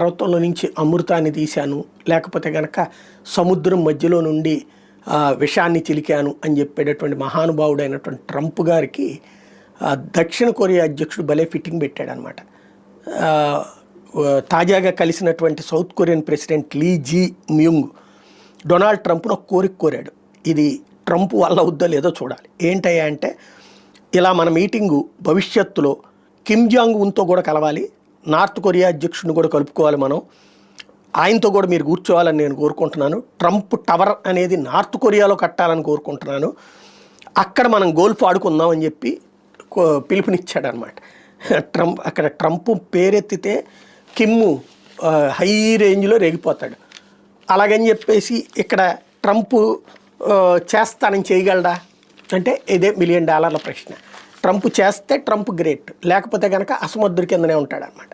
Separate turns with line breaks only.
పర్వతంలో నుంచి అమృతాన్ని తీశాను, లేకపోతే కనుక సముద్రం మధ్యలో నుండి విషాన్ని చిలికాను అని చెప్పేటటువంటి మహానుభావుడైనటువంటి ట్రంప్ గారికి దక్షిణ కొరియా అధ్యక్షుడు భలే ఫిట్టింగ్ పెట్టాడనమాట. తాజాగా కలిసినటువంటి సౌత్ కొరియన్ ప్రెసిడెంట్ లీ జీ మ్యూంగ్ డొనాల్డ్ ట్రంప్ను ఒక కోరిక కోరాడు. ఇది ట్రంప్ వల్ల అవుద్దో లేదో చూడాలి. ఏంటయ్యా అంటే, ఇలా మన మీటింగు భవిష్యత్తులో కిమ్ జాంగ్ ఉన్తో కూడా కలవాలి, నార్త్ కొరియా అధ్యక్షుడిని కూడా కలుపుకోవాలి, మనం ఆయనతో కూడా మీరు కూర్చోవాలని నేను కోరుకుంటున్నాను. ట్రంప్ టవర్ అనేది నార్త్ కొరియాలో కట్టాలని కోరుకుంటున్నాను, అక్కడ మనం గోల్ఫ్ ఆడుకుందాం అని చెప్పి పిలుపునిచ్చాడనమాట. అక్కడ ట్రంప్ పేరెత్తితే కిమ్ హై రేంజ్లో రేగిపోతాడు. అలాగని చెప్పేసి ఇక్కడ ట్రంప్ చేస్తానని చేయగలడా అంటే ఇదే $1 మిలియన్ ప్రశ్న. ట్రంప్ చేస్తే ట్రంప్ గ్రేట్, లేకపోతే కనుక అసమర్థుడి కిందనే ఉంటాడనమాట.